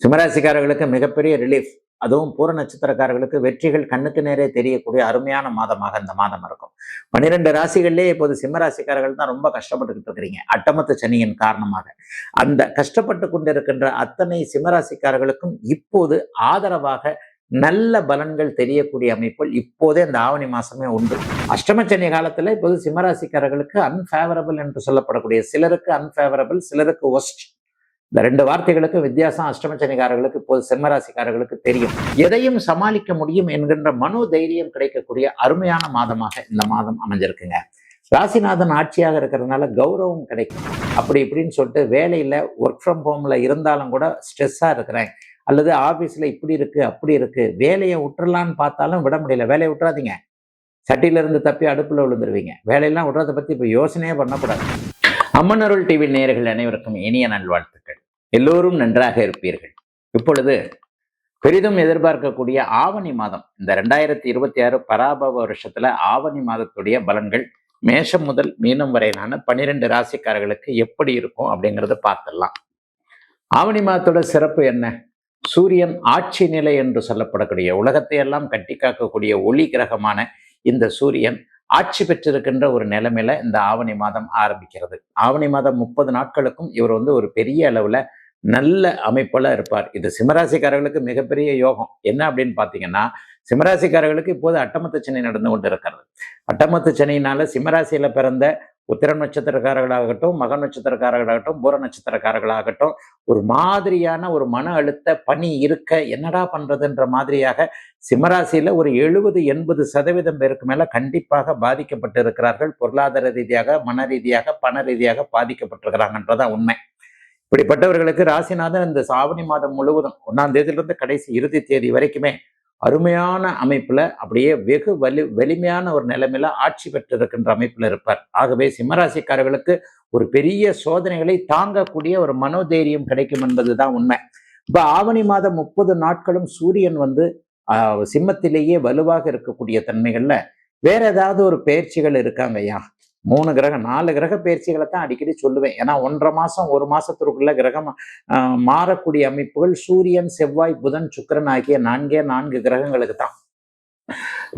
சிம்மராசிக்காரர்களுக்கு மிகப்பெரிய ரிலீஃப். அதுவும் பூர நட்சத்திரக்காரர்களுக்கு வெற்றிகள் கண்ணுக்கு நேரே தெரியக்கூடிய அருமையான மாதமாக இந்த மாதம் இருக்கும். 12 ராசிகள்லேயே இப்போது சிம்மராசிக்காரர்கள் தான் ரொம்ப கஷ்டப்பட்டுக்கிட்டு இருக்கிறீங்க, அட்டமத்து சனியின் காரணமாக. அந்த கஷ்டப்பட்டு கொண்டிருக்கின்ற அத்தனை சிம்மராசிக்காரர்களுக்கும் இப்போது ஆதரவாக நல்ல பலன்கள் தெரியக்கூடிய அமைப்புகள் இப்போதே இந்த ஆவணி மாசமே உண்டு. அஷ்டமச்சனி காலத்துல இப்போது சிம்மராசிக்காரர்களுக்கு அன்ஃபேவரபிள் என்று சொல்லப்படக்கூடிய, சிலருக்கு அன்ஃபேவரபிள், சிலருக்கு ஒஸ்ட். இந்த 2 வார்த்தைகளுக்கு வித்தியாசம் அஷ்டமச்சனிக்காரர்களுக்கு இப்போது சிம்மராசிக்காரர்களுக்கு தெரியும். எதையும் சமாளிக்க முடியும் என்கின்ற மனோ தைரியம் கிடைக்கக்கூடிய அருமையான மாதமாக இந்த மாதம் அமைஞ்சிருக்குங்க. ராசிநாதன் ஆட்சியாக இருக்கிறதுனால கௌரவம் கிடைக்கும். அப்படி இப்படின்னு சொல்லிட்டு வேலையில ஒர்க் ஃப்ரம் ஹோம்ல இருந்தாலும் கூட ஸ்ட்ரெஸ்ஸா இருக்கிறேன், அல்லது ஆபீஸ்ல இப்படி இருக்கு அப்படி இருக்கு, வேலையை விட்டுறலான்னு பார்த்தாலும் விட முடியல. வேலையை விட்டுறாதீங்க, சட்டியில இருந்து தப்பி அடுப்புல விழுந்துருவீங்க. வேலையெல்லாம் விடுறதை பத்தி இப்ப யோசனையே பண்ணக்கூடாது. அம்மனருள் டிவி நேயர்கள் அனைவருக்கும் இனிய நல்வாழ்த்துக்கள். எல்லோரும் நன்றாக இருப்பீர்கள். இப்பொழுது பெரிதும் எதிர்பார்க்கக்கூடிய ஆவணி மாதம், இந்த 2026 பராபவ வருஷத்துல ஆவணி மாதத்துடைய பலன்கள் மேஷம் முதல் மீனம் வரையிலான 12 ராசிக்காரர்களுக்கு எப்படி இருக்கும் அப்படிங்கிறத பார்த்துடலாம். ஆவணி மாதத்தோட சிறப்பு என்ன? சூரியன் ஆட்சி நிலை என்று சொல்லப்படக்கூடிய, உலகத்தை எல்லாம் கட்டி காக்கக்கூடிய ஒளி கிரகமான இந்த சூரியன் ஆட்சி பெற்றிருக்கின்ற ஒரு நிலைமையில இந்த ஆவணி மாதம் ஆரம்பிக்கிறது. ஆவணி மாதம் 30 நாட்களுக்கும் இவர் ஒரு பெரிய அளவுல நல்ல அமைப்புல இருப்பார். இது சிம்மராசிக்காரர்களுக்கு மிகப்பெரிய யோகம். என்ன அப்படின்னு பாத்தீங்கன்னா, சிம்மராசிக்காரர்களுக்கு இப்போது அட்டமத்து சனி நடந்து கொண்டு இருக்கிறது. அட்டமத்து சனியினால சிம்மராசியில பிறந்த உத்திரம் நட்சத்திரக்காரர்களாகட்டும், மக நட்சத்திரக்காரர்களாகட்டும், பூர நட்சத்திரக்காரர்களாகட்டும் ஒரு மாதிரியான ஒரு மன அழுத்த பணி இருக்க, என்னடா பண்றதுன்ற மாதிரியாக சிம்மராசியில ஒரு 70-80% பேருக்கு மேல கண்டிப்பாக பாதிக்கப்பட்டு இருக்கிறார்கள். பொருளாதார ரீதியாக, மன ரீதியாக, பண ரீதியாக பாதிக்கப்பட்டிருக்கிறாங்கன்றதான் உண்மை. இப்படிப்பட்டவர்களுக்கு ராசிநாதன் இந்த ஆவணி மாதம் முழுவதும் 1ஆம் தேதியிலிருந்து கடைசி இறுதி தேதி வரைக்குமே அருமையான அமைப்புல, அப்படியே வெகு வலிமையான ஒரு நிலைமையில ஆட்சி பெற்றிருக்கின்ற அமைப்புல இருப்பார். ஆகவே சிம்மராசிக்காரர்களுக்கு ஒரு பெரிய சோதனைகளை தாங்கக்கூடிய ஒரு மனோதைரியம் கிடைக்கும் என்பதுதான் உண்மை. இப்ப ஆவணி மாதம் 30 நாட்களும் சூரியன் சிம்மத்திலேயே வலுவாக இருக்கக்கூடிய தன்மைகள்ல வேற ஏதாவது ஒரு பயிற்சிகள் இருக்காங்க ஐயா? 3 கிரகம் 4 கிரக பயிற்சிகளை தான் அடிக்கடி சொல்லுவேன். ஏன்னா 1.5 மாசம் 1 மாசத்திற்குள்ள கிரகம் மாறக்கூடிய அமைப்புகள் சூரியன், செவ்வாய், புதன், சுக்கிரன் ஆகிய 4 கிரகங்களுக்கு தான்.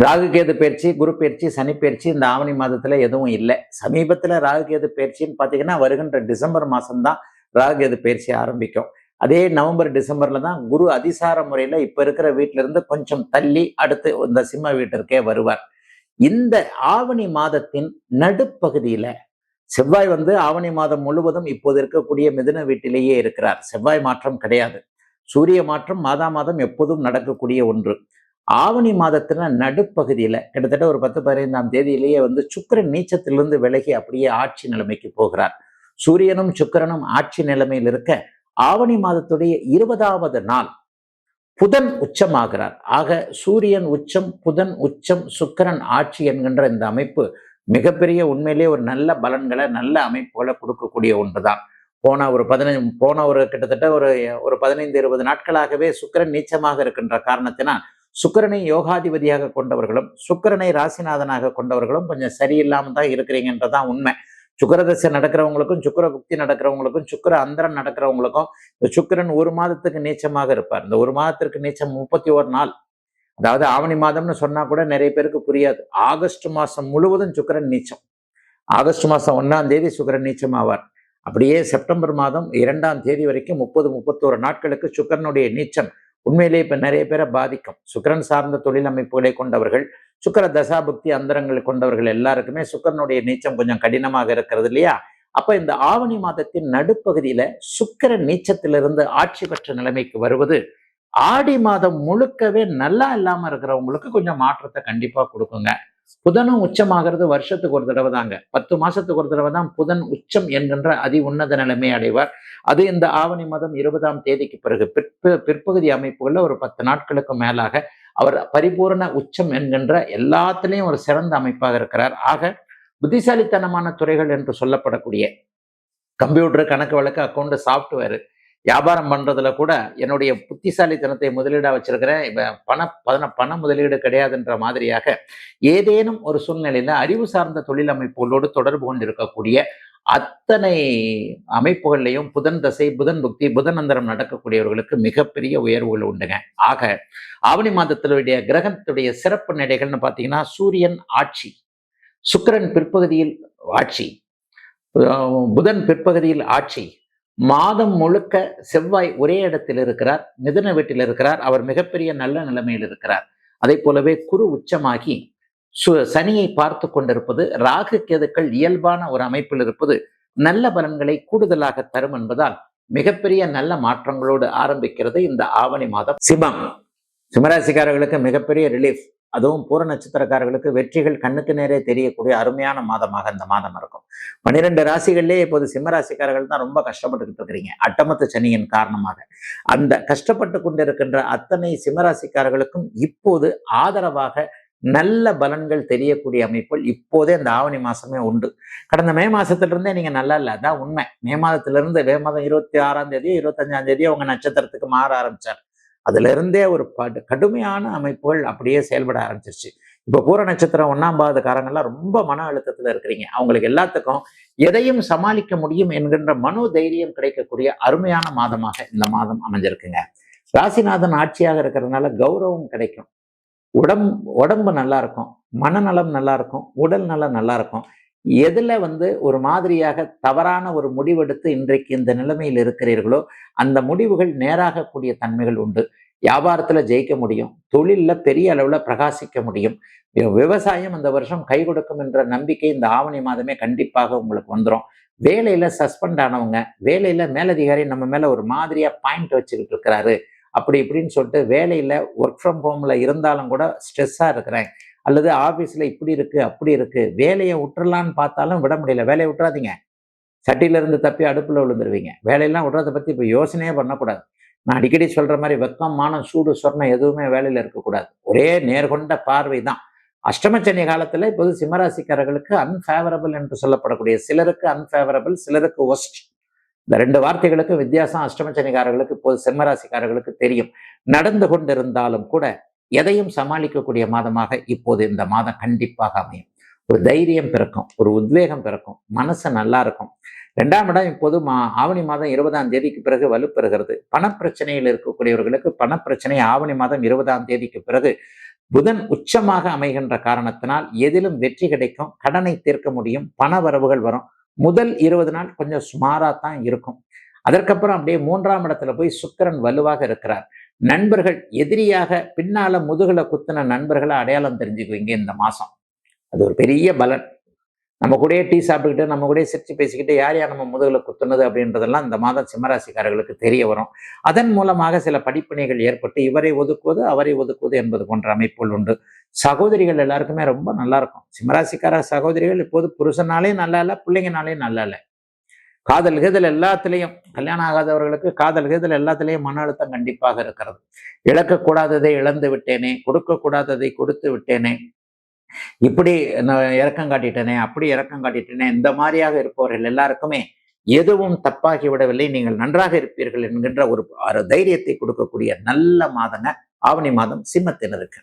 ராகுகேது பயிற்சி, குரு பயிற்சி, சனி பயிற்சி இந்த ஆவணி மாதத்துல எதுவும் இல்லை. சமீபத்துல ராகுகேது பயிற்சின்னு பாத்தீங்கன்னா வருகின்ற டிசம்பர் மாசம்தான் ராகுகேது பயிற்சி ஆரம்பிக்கும். அதே நவம்பர் டிசம்பர்ல தான் குரு அதிசார முறையில இப்ப இருக்கிற வீட்டுல இருந்து கொஞ்சம் தள்ளி அடுத்து இந்த சிம்ம வீட்டிற்கே வருவார். இந்த ஆவணி மாதத்தின் நடுப்பகுதியில செவ்வாய் ஆவணி மாதம் முழுவதும் இப்போது இருக்கக்கூடிய மிதுன வீட்டிலேயே இருக்கிறார். செவ்வாய் மாற்றம் கிடையாது. சூரிய மாற்றம் மாதம் எப்போதும் நடக்கக்கூடிய ஒன்று. ஆவணி மாதத்துல நடுப்பகுதியில கிட்டத்தட்ட ஒரு 10-15ஆம் தேதியிலேயே சுக்கிரன் நீச்சத்திலிருந்து விலகி அப்படியே ஆட்சி நிலைமைக்கு போகிறார். சூரியனும் சுக்கிரனும் ஆட்சி நிலைமையில் இருக்க ஆவணி மாதத்துடைய 20வது நாள் புதன் உச்சமாகிறார். ஆக சூரியன் உச்சம், புதன் உச்சம், சுக்கிரன் ஆட்சி என்கின்ற இந்த அமைப்பு மிகப்பெரிய உண்மையிலே ஒரு நல்ல பலன்களை, நல்ல அமைப்புகளை கொடுக்கக்கூடிய ஒன்றுதான். போன ஒரு கிட்டத்தட்ட ஒரு 15-20 நாட்களாகவே சுக்கிரன் நீச்சமாக இருக்கின்ற காரணத்தினால் சுக்கிரனை யோகாதிபதியாக கொண்டவர்களும் சுக்கிரனை ராசிநாதனாக கொண்டவர்களும் கொஞ்சம் சரியில்லாம தான் இருக்கிறீங்கன்றதான் உண்மை. சுக்கிரதசை நடக்கிறவங்களுக்கும், சுக்கிர புக்தி நடக்கிறவங்களுக்கும், சுக்கிர அந்தரம் நடக்கிறவங்களுக்கும் இந்த சுக்கிரன் 1 மாதத்துக்கு நீச்சமாக இருப்பார். இந்த 1 மாதத்திற்கு நீச்சம் 31 நாள். அதாவது ஆவணி மாதம்னு சொன்னா கூட நிறைய பேருக்கு புரியாது. ஆகஸ்ட் மாசம் முழுவதும் சுக்கிரன் நீச்சம். ஆகஸ்ட் மாசம் 1ஆம் தேதி சுக்கிரன் நீச்சம் ஆவார். அப்படியே செப்டம்பர் மாதம் 2ஆம் தேதி வரைக்கும் 30-31 நாட்களுக்கு சுக்கிரனுடைய நீச்சம் உண்மையிலேயே இப்ப நிறைய பேரை பாதிக்கும். சுக்கிரன் சார்ந்த தொழில் அமைப்புகளை கொண்டவர்கள், சுக்கிர தசாபுக்தி அந்தரங்கள் கொண்டவர்கள் எல்லாருக்குமே சுக்கிரனுடைய நீச்சம் கொஞ்சம் கடினமாக இருக்கிறது இல்லையா? அப்ப இந்த ஆவணி மாதத்தின் நடுப்பகுதியில சுக்கிரன் நீச்சத்திலிருந்து ஆட்சி பெற்ற நிலைமைக்கு வருவது ஆடி மாதம் முழுக்கவே நல்லா இல்லாம இருக்கிறவங்களுக்கு கொஞ்சம் மாற்றத்தை கண்டிப்பா கொடுக்குங்க. புதனும் உச்சமாகிறது வருஷத்துக்கு ஒரு தடவை தாங்க. 10 மாசத்துக்கு ஒரு தடவை தான் புதன் உச்சம் என்கின்ற அதி உன்னத நிலைமை அடைவார். அது இந்த ஆவணி மாதம் 20ஆம் தேதிக்கு பிறகு பிற்பகுதி அமைப்புகள்ல ஒரு 10 நாட்களுக்கு மேலாக அவர் பரிபூரண உச்சம் என்கின்ற எல்லாத்திலையும் ஒரு சிறந்த அமைப்பாக இருக்கிறார். ஆக புத்திசாலித்தனமான துறைகள் என்று சொல்லப்படக்கூடிய கம்ப்யூட்டர், கணக்கு வழக்கு, அக்கௌண்ட், சாஃப்ட்வேர், வியாபாரம் பண்றதுல கூட என்னுடைய புத்திசாலித்தனத்தை முதலீடா வச்சிருக்கிறேன், பண முதலீடு கிடையாதுன்ற மாதிரியாக ஏதேனும் ஒரு சூழ்நிலையில அறிவு சார்ந்த தொழில் அமைப்புகளோடு தொடர்பு கொண்டிருக்கக்கூடிய அத்தனை அமைப்புகள்லையும் புதன் தசை, புதன் புக்தி, புதன் அந்தரம் நடக்கக்கூடியவர்களுக்கு மிகப்பெரிய உயர்வுகள் உண்டுங்க. ஆக ஆவணி மாதத்தினுடைய கிரகத்துடைய சிறப்பு நிலைகள்னு பார்த்தீங்கன்னா, சூரியன் ஆட்சி, சுக்கிரன் பிற்பகுதியில் ஆட்சி, புதன் பிற்பகுதியில் ஆட்சி, மாதம் முழுக்க செவ்வாய் ஒரே இடத்தில் இருக்கிறார், மிதுன வீட்டில் இருக்கிறார், அவர் மிகப்பெரிய நல்ல நிலைமையில் இருக்கிறார். அதே போலவே குரு உச்சமாகி சனியை பார்த்து கொண்டிருப்பது, ராகு கேதுக்கள் இயல்பான ஒரு அமைப்பில் இருப்பது நல்ல பலன்களை கூடுதலாக தரும் என்பதால் மிகப்பெரிய நல்ல மாற்றங்களோடு ஆரம்பிக்கிறது இந்த ஆவணி மாதம். சிம்மராசிக்காரர்களுக்கு மிகப்பெரிய ரிலீஃப், அதுவும் பூர நட்சத்திரக்காரர்களுக்கு வெற்றிகள் கண்ணுக்கு நேரே தெரியக்கூடிய அருமையான மாதமாக இந்த மாதம் இருக்கும். 12 ராசிகள்லேயே இப்போது சிம்மராசிக்காரர்கள் தான் ரொம்ப கஷ்டப்பட்டுக்கிட்டு இருக்கிறீங்க அட்டமத்து சனியின் காரணமாக. அந்த கஷ்டப்பட்டு கொண்டிருக்கின்ற அத்தனை சிம்மராசிக்காரர்களுக்கும் இப்போது ஆதரவாக நல்ல பலன்கள் தெரியக்கூடிய அமைப்புகள் இப்போதே இந்த ஆவணி மாசமே உண்டு. கடந்த மே மாசத்திலிருந்தே நீங்க நல்லா இல்லை, அதான் உண்மை. மே மாதத்திலிருந்து மே மாதம் 26ஆம் தேதியோ 25ஆம் தேதியோ உங்க நட்சத்திரத்துக்கு மாற ஆரம்பிச்சார். அதுல இருந்தே ஒரு கடுமையான அமைப்புகள் அப்படியே செயல்பட ஆரம்பிச்சிருச்சு. இப்போ பூர நட்சத்திரம் 1ஆம் பாதக்காரங்கள்லாம் ரொம்ப மன அழுத்தத்துல இருக்கிறீங்க. அவங்களுக்கு எல்லாத்துக்கும் எதையும் சமாளிக்க முடியும் என்கின்ற மனோ தைரியம் கிடைக்கக்கூடிய அருமையான மாதமாக இந்த மாதம் அமைஞ்சிருக்குங்க. ராசிநாதன் ஆட்சியாக இருக்கிறதுனால கௌரவம் கிடைக்கும், உடம்பு நல்லா இருக்கும், மனநலம் நல்லா இருக்கும், உடல் நலம் நல்லா இருக்கும். எதுல ஒரு மாதிரியாக தவறான ஒரு முடிவெடுத்து இன்றைக்கு இந்த நிலைமையில் இருக்கிறீர்களோ அந்த முடிவுகள் நேராகக்கூடிய தன்மைகள் உண்டு. வியாபாரத்துல ஜெயிக்க முடியும், தொழில்ல பெரிய அளவுல பிரகாசிக்க முடியும். விவசாயம் இந்த வருஷம் கை கொடுக்கும் என்ற நம்பிக்கை இந்த ஆவணி மாதமே கண்டிப்பாக உங்களுக்கு வந்துடும். வேலையில சஸ்பெண்ட் ஆனவங்க, வேலையில மேலதிகாரி நம்ம மேல ஒரு மாதிரியா பாயிண்ட் வச்சுக்கிட்டு இருக்கிறாரு அப்படி இப்படின்னு சொல்லிட்டு வேலையில ஒர்க் ஃப்ரம் ஹோம்ல இருந்தாலும் கூட ஸ்ட்ரெஸ்ஸா இருக்கிறேன், அல்லது ஆபீஸ்ல இப்படி இருக்கு அப்படி இருக்கு, வேலையை விட்டுறலான்னு பார்த்தாலும் விட முடியல. வேலையை விட்டுறாதீங்க, சட்டியில இருந்து தப்பி அடுப்புல விழுந்துருவீங்க. வேலையெல்லாம் விடுறதை பத்தி இப்ப யோசனையே பண்ணக்கூடாது. நான் அடிக்கடி சொல்ற மாதிரி வெக்கம், மானம், சூடு, சொர்ணம் எதுவுமே வேலையில இருக்கக்கூடாது. ஒரே நேர்கொண்ட பார்வை தான். அஷ்டமச்சனி காலத்துல இப்போது சிம்மராசிக்காரர்களுக்கு அன்ஃபேவரபிள் என்று சொல்லப்படக்கூடிய, சிலருக்கு அன்ஃபேவரபிள், சிலருக்கு ஒஸ்ட். இந்த 2 வார்த்தைகளுக்கு வித்தியாசம் அஷ்டமச்சனிக்காரர்களுக்கு இப்போது சிம்மராசிக்காரர்களுக்கு தெரியும். நடந்து கொண்டிருந்தாலும் கூட எதையும் சமாளிக்கக்கூடிய மாதமாக இப்போது இந்த மாதம் கண்டிப்பாக அமையும். ஒரு தைரியம் பிறக்கும், ஒரு உத்வேகம் பிறக்கும், மனசு நல்லா இருக்கும். 2ஆம் இடம் இப்போது ஆவணி மாதம் 20ஆம் தேதிக்கு பிறகு வலுப்பெறுகிறது. பணப்பிரச்சனையில் இருக்கக்கூடியவர்களுக்கு பணப்பிரச்சனை ஆவணி மாதம் 20ஆம் தேதிக்கு பிறகு புதன் உச்சமாக அமைகின்ற காரணத்தினால் எதிலும் வெற்றி கிடைக்கும், கடனை தீர்க்க முடியும், பண வரவுகள் வரும். முதல் 20 நாள் கொஞ்சம் சுமாராத்தான் இருக்கும். அதற்கப்புறம் அப்படியே 3ஆம் இடத்துல போய் சுக்கிரன் வலுவாக இருக்கிறார். நண்பர்கள் எதிரியாக பின்னால முதுகுல குத்துன நண்பர்களை அடையாளம் தெரிஞ்சுக்குவீங்க இந்த மாசம். அது ஒரு பெரிய பலன். நம்ம கூட டீ சாப்பிட்டுக்கிட்டு நம்ம கூட சிரிச்சு பேசிக்கிட்டு யார் நம்ம முதுகுல குத்துனது அப்படின்றதெல்லாம் இந்த மாதம் சிம்மராசிக்காரர்களுக்கு தெரிய வரும். அதன் மூலமாக சில படிப்பினைகள் ஏற்பட்டு இவரை ஒதுக்குவது அவரை ஒதுக்குவது என்பது போன்ற அமைப்புகள் உண்டு. சகோதரிகள் எல்லாருக்குமே ரொம்ப நல்லா இருக்கும். சிம்மராசிக்கார சகோதரிகள் இப்போது புருஷனாலே நல்லா இல்லை, பிள்ளைங்கனாலே நல்லா இல்லை. காதல் கீதல் எல்லாத்திலையும், கல்யாணம் ஆகாதவர்களுக்கு காதல் கீதல் எல்லாத்திலையும் மன அழுத்தம் கண்டிப்பாக இருக்கிறது. இழக்கக்கூடாததை இழந்து விட்டேனே, கொடுக்கக்கூடாததை கொடுத்து விட்டேனே, இப்படி நான் இறக்கம் காட்டிட்டேனே, அப்படி இறக்கம் காட்டிட்டேனே, இந்த மாதிரியாக இருப்பவர்கள் எல்லாருக்குமே எதுவும் தப்பாகி விடவில்லை, நீங்கள் நன்றாக இருப்பீர்கள் என்கின்ற ஒரு தைரியத்தை கொடுக்கக்கூடிய நல்ல மாதங்க ஆவணி மாதம் சிம்மத்தினருக்கு.